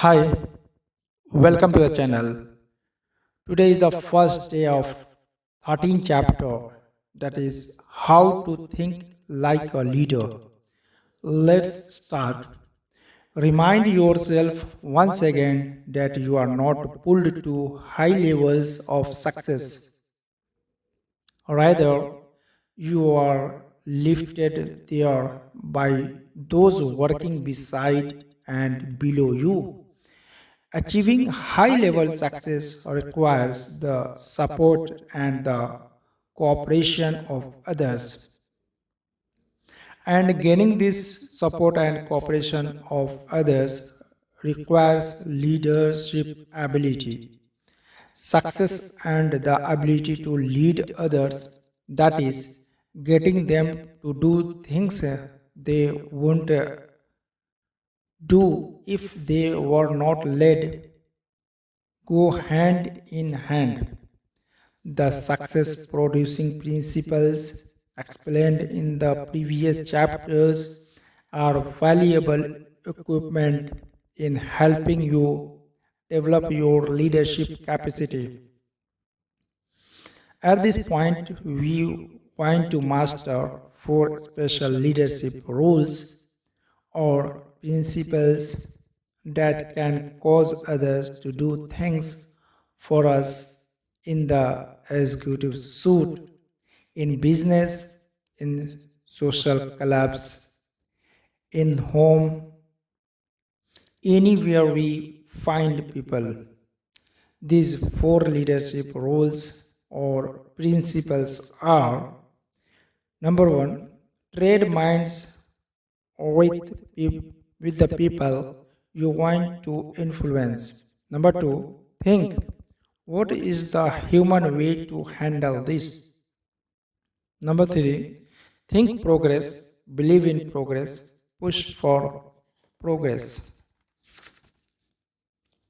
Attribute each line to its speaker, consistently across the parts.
Speaker 1: Hi, welcome to the channel. Today is the first day of 13th chapter, that is how to think like a leader. Let's start. Remind yourself once again that you are not pulled to high levels of success. Rather, you are lifted there by those working beside and below you. Achieving high level success requires the support and the cooperation of others. And gaining this support and cooperation of others requires leadership ability. Success and the ability to lead others, that is, getting them to do things they won't do if they were not led, go hand in hand. The success producing principles explained in the previous chapters are valuable equipment in helping you develop your leadership capacity. At this point, we want to master four special leadership rules or principles that can cause others to do things for us in the executive suite, in business, in social collabs, in home, anywhere we find people. These four leadership rules or principles are: number one, trade minds with the people you want to influence. Number two, think what is the human way to handle this. Number three, think progress, believe in progress, push for progress.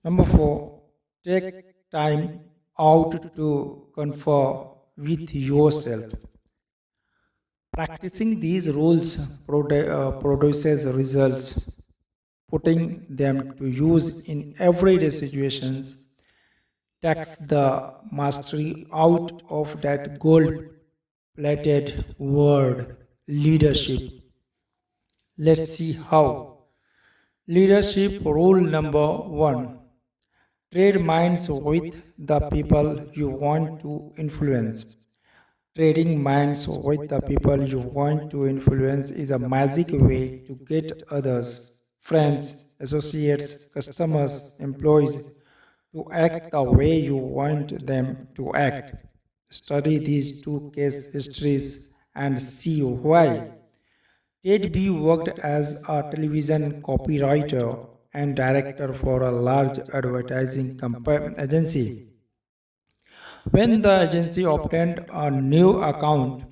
Speaker 1: Number four, take time out to confer with yourself. Practicing these rules produces results. Putting them to use in everyday situations takes the mastery out of that gold plated word leadership. Let's see how. Leadership rule number one: trade minds with the people you want to influence. Trading minds with the people you want to influence is a magic way to get others, friends, associates, customers, employees to act the way you want them to act. Study these two case histories and see why. Ted B worked as a television copywriter and director for a large advertising agency. When the agency obtained a new account,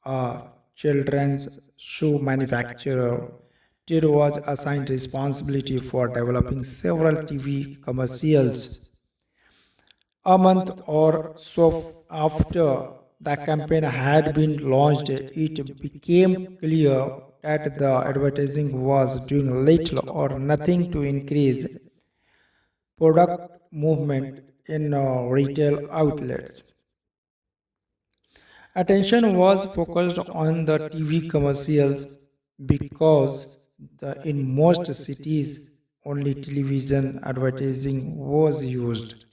Speaker 1: a children's shoe manufacturer, Ted was assigned responsibility for developing several TV commercials. A month or so after the campaign had been launched, it became clear that the advertising was doing little or nothing to increase product movement in retail outlets. Attention was focused on the TV commercials because in most cities only television advertising was used.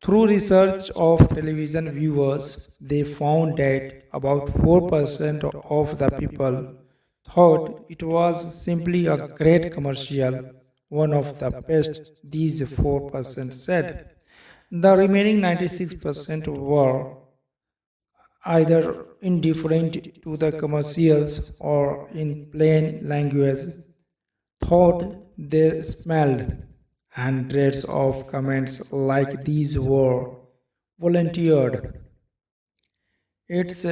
Speaker 1: Through research of television viewers, they found that about 4% of the people thought it was simply a great commercial, one of the best, these 4% said. The remaining 96% were either indifferent to the commercials or, in plain language, thought they smelled. Hundreds of comments like these were volunteered. It's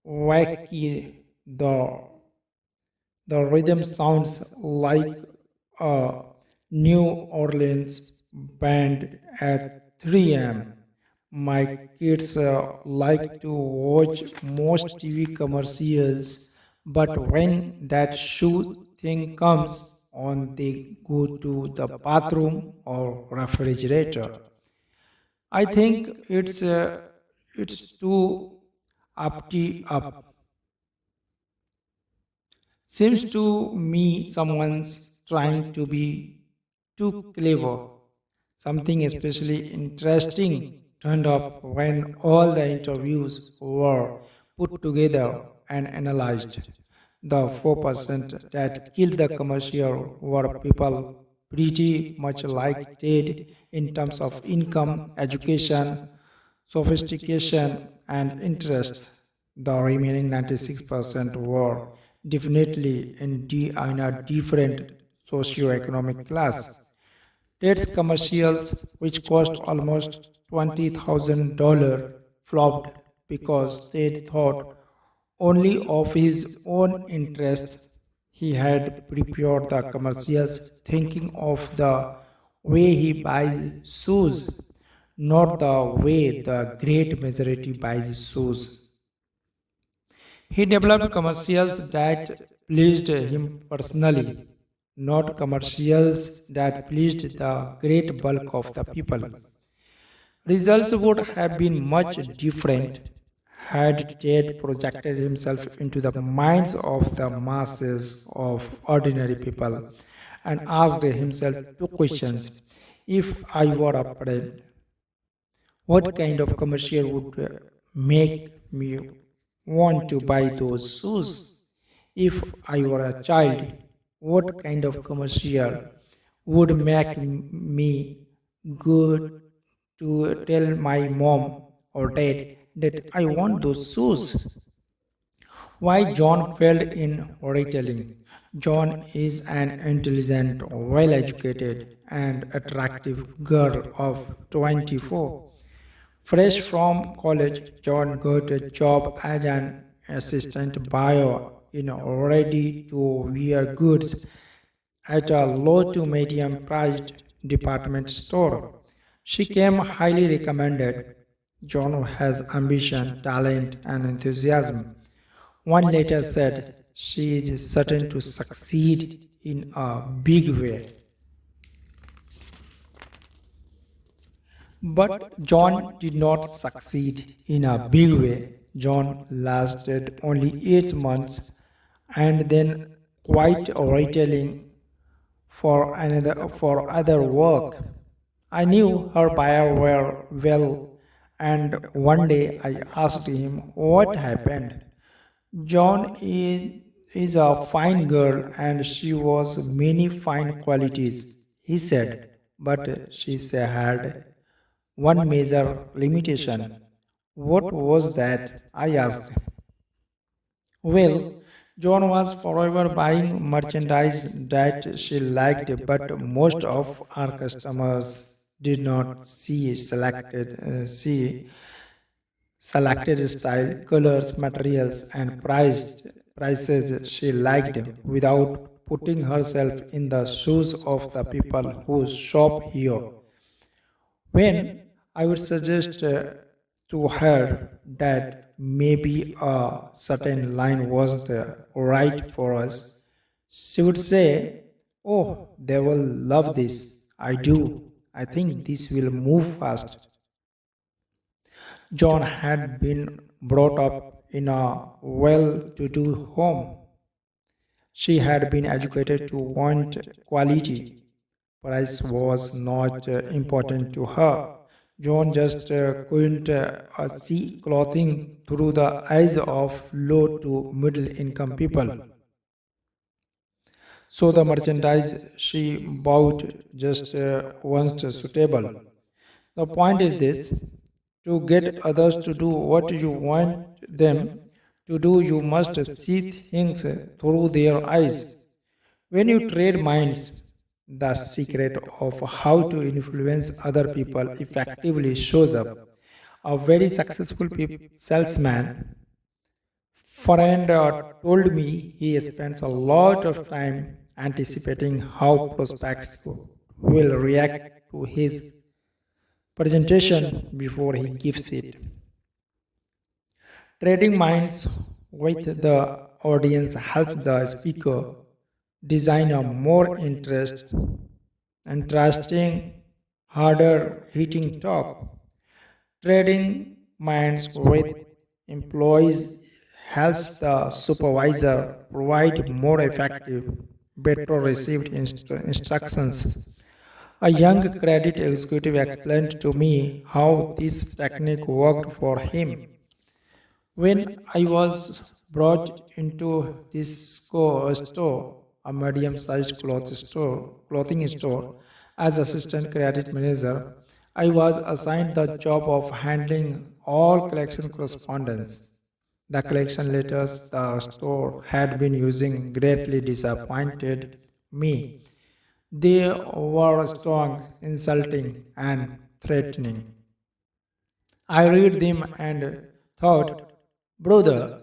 Speaker 1: wacky. The rhythm sounds like a New Orleans band at 3 am. My kids like to watch most TV commercials, but when that shoe thing comes, on they go to the bathroom or refrigerator. I think it's too up. Seems to me someone's trying to be too clever. Something especially interesting turned up when all the interviews were put together and analyzed. The 4% that killed the commercial were people pretty much like Ted in terms of income, education, sophistication, and interests. The remaining 96% were definitely in a different socio-economic class. Ted's commercials, which cost almost $20,000, flopped because Ted thought only of his own interests. He had prepared the commercials thinking of the way he buys shoes, not the way the great majority buys shoes. He developed commercials that pleased him personally, not commercials that pleased the great bulk of the people. Results would have been much different had Ted projected himself into the minds of the masses of ordinary people and asked himself two questions. If I were a parent, what kind of commercial would make me want to buy those shoes? If I were a child, what kind of commercial would make me go to tell my mom or dad that I want those shoes? Why John failed in retailing? John is an intelligent, well educated, and attractive girl of 24. Fresh from college, John got a job as an assistant buyer in ready to wear goods at a low to medium priced department store. She came highly recommended. John has ambition, talent, and enthusiasm. One letter said she is certain to succeed in a big way. But John did not succeed in a big way. John lasted only 8 months and then quit retailing for other work. I knew her buyer well, and one day I asked him what happened. John is a fine girl and she was many fine qualities, he said, but she had one major limitation. What was that? I asked. Well, John was forever buying merchandise that she liked, but most of our customers did not see selected style, colors, materials, and prices she liked without putting herself in the shoes of the people who shop here. When I would suggest to her that maybe a certain line wasn't right for us, she would say, "Oh, they will love this. I do. I think this will move fast." John had been brought up in a well to do home. She had been educated to want quality. Price was not important to her. John just couldn't see clothing through the eyes of low to middle income people. So the merchandise she bought just wasn't suitable. The point is this: to get others to do what you want them to do, you must see things through their eyes. When you trade minds, the secret of how to influence other people effectively shows up. A very successful salesman friend told me he spends a lot of time anticipating how prospects will react to his presentation before he gives it. Trading minds with the audience helps the speaker design a more interesting, harder hitting top. Trading minds with employees helps the supervisor provide more effective, better received instructions. A young credit executive explained to me how this technique worked for him. When I was brought into this store, a medium-sized clothing store, as assistant credit manager, I was assigned the job of handling all collection correspondence. The collection letters the store had been using greatly disappointed me. They were strong, insulting, and threatening. I read them and thought, brother,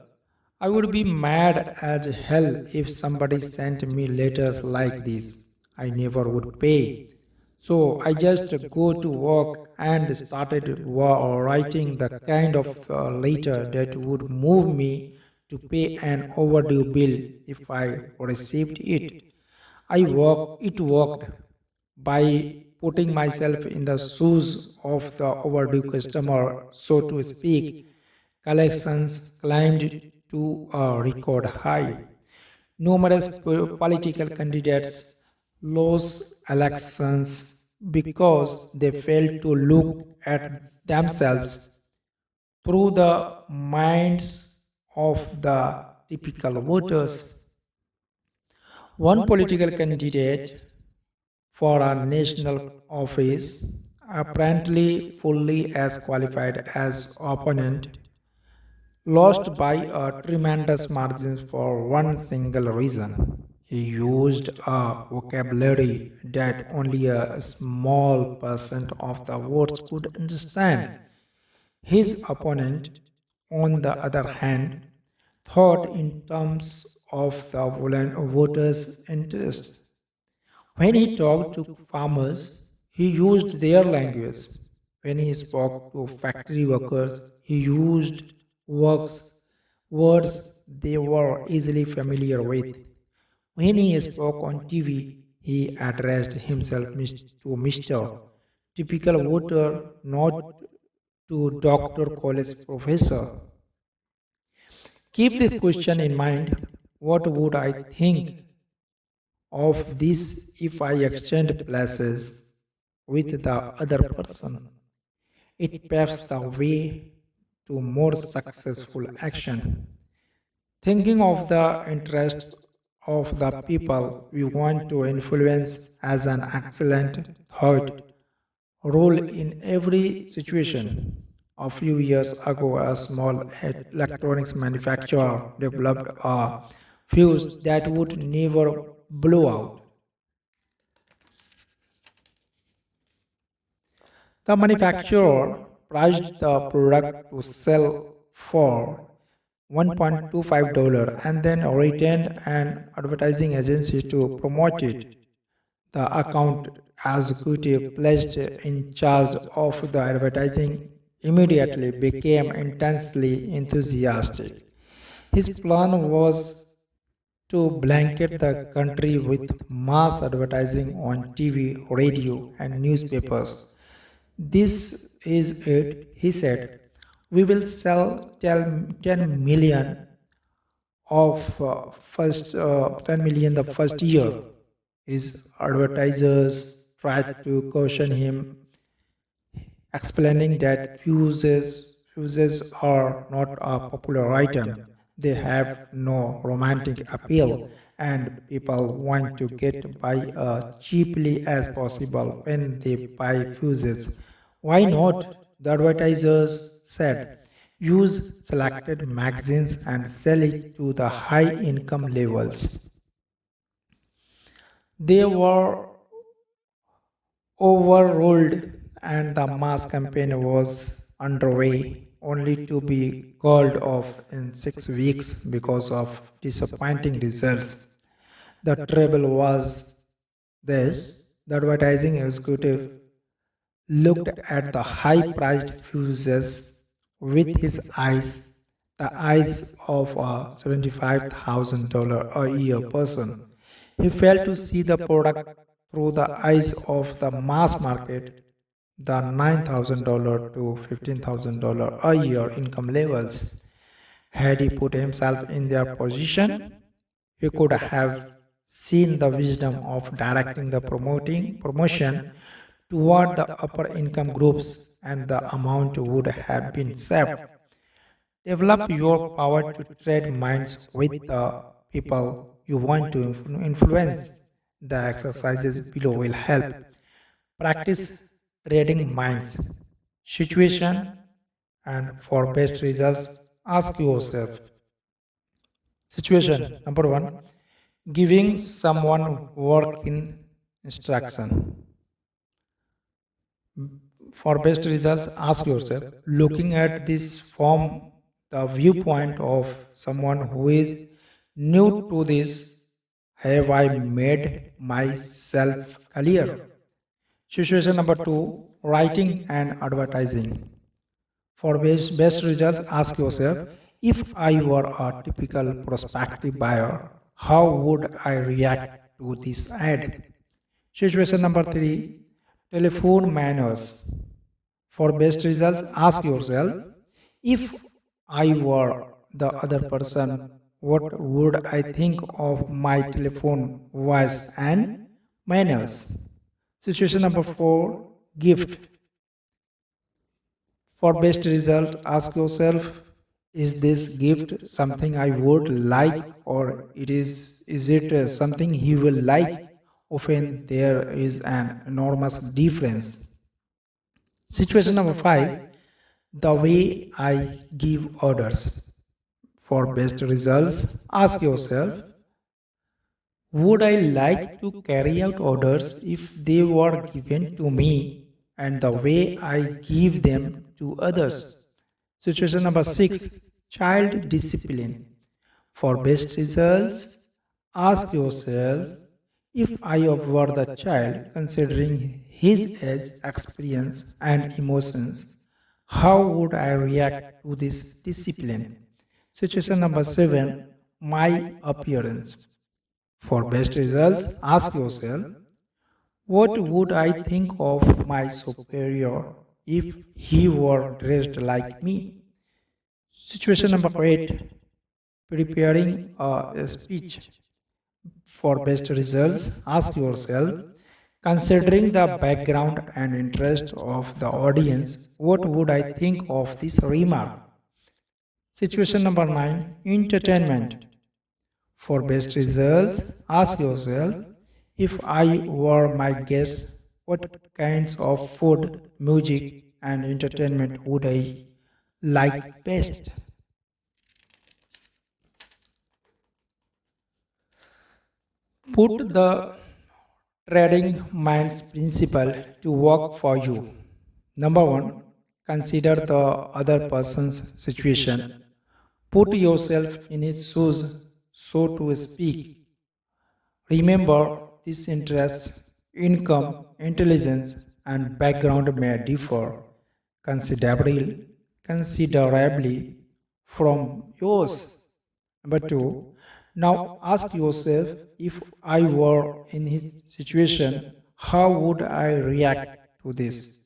Speaker 1: I would be mad as hell if somebody sent me letters like this. I never would pay. So I just go to work and started writing the kind of letter that would move me to pay an overdue bill if I received it. It worked by putting myself in the shoes of the overdue customer, so to speak. Collections climbed to a record high. Numerous political candidates lost elections because they failed to look at themselves through the minds of the typical voters. One political candidate for a national office, apparently fully as qualified as opponent, lost by a tremendous margin for one single reason. He used a vocabulary that only a small percent of the votes could understand. His opponent, on the other hand, thought in terms of the voters' interests. When he talked to farmers, he used their language. When he spoke to factory workers, he used works, words they were easily familiar with. When he spoke on TV, he addressed himself to Mr. Typical voter, not to Dr. College professor. Keep this question in mind. What would I think of this if I exchange places with the other person? It paves the way to more successful action. Thinking of the interests of the people we want to influence as an excellent thought role in every situation. A few years ago, a small electronics manufacturer developed a fuse that would never blow out. The manufacturer priced the product to sell for $1.25 and then retained an advertising agency to promote it. The account executive placed in charge of the advertising immediately became intensely enthusiastic. His plan was to blanket the country with mass advertising on TV, radio, and newspapers. This is it, he said. We will sell 10 million of 10 million the first year. His advertisers tried to caution him, explaining that fuses are not a popular item. They have no romantic appeal, and people want to get by cheaply as possible when they buy fuses. Why not? The advertisers said. Use selected magazines and sell it to the high income levels. They were overruled and the mass campaign was underway, only to be called off in 6 weeks because of disappointing results. The trouble was this: the advertising executive looked at the high priced fuses with his eyes, the eyes of a $75,000 a year person. He failed to see the product through the eyes of the mass market, the $9,000 to $15,000 a year income levels. Had he put himself in their position, he could have seen the wisdom of directing the promotion toward the upper income groups, and the amount would have been saved. Develop your power to trade minds with the people you want to influence. The exercises below will help. Practice trading minds. Situation, and for best results, ask yourself. Situation number one, giving someone work in instruction. For best results, ask yourself, looking at this from the viewpoint of someone who is new to this, have I made myself clear? Situation number two, writing and advertising. For best results, ask yourself, if I were a typical prospective buyer, how would I react to this ad? Situation number three, telephone manners. For best results, ask yourself, if I were the other person, what would I think of my telephone voice and manners? Situation number four, gift. For best result, ask yourself, is this gift something I would like, or is it something he will like? Often there is an enormous difference. Situation number five, the way I give orders. For best results, ask yourself, would I like to carry out orders if they were given to me and the way I give them to others? Situation number six, child discipline. For best results, ask yourself, if I were the child, considering his age, experience, and emotions, how would I react to this discipline? Situation number seven, my appearance. For best results, ask yourself, what would I think of my superior if he were dressed like me? Situation number eight, preparing a speech. For best results, ask yourself, considering the background and interest of the audience, what would I think of this remark? Situation number nine, entertainment. For best results, ask yourself, if I were my guests, what kinds of food, music, and entertainment would I like best? Put the trading minds principle to work for you. Number one, consider the other person's situation. Put yourself in his shoes, so to speak. Remember, these interests, income, intelligence, and background may differ considerably from yours. Number two, now ask yourself, if I were in his situation, how would I react to this?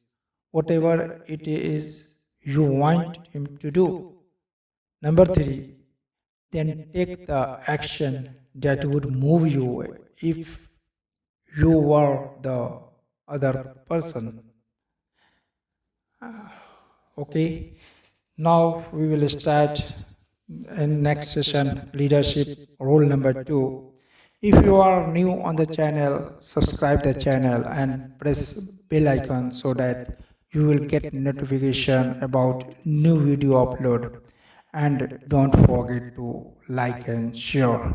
Speaker 1: Whatever it is you want him to do. Number three, then take the action that would move you if you were the other person. Okay, now we will start in next session, leadership rule number 2. If you are new on the channel, subscribe the channel and press bell icon so that you will get notification about new video upload, and don't forget to like and share.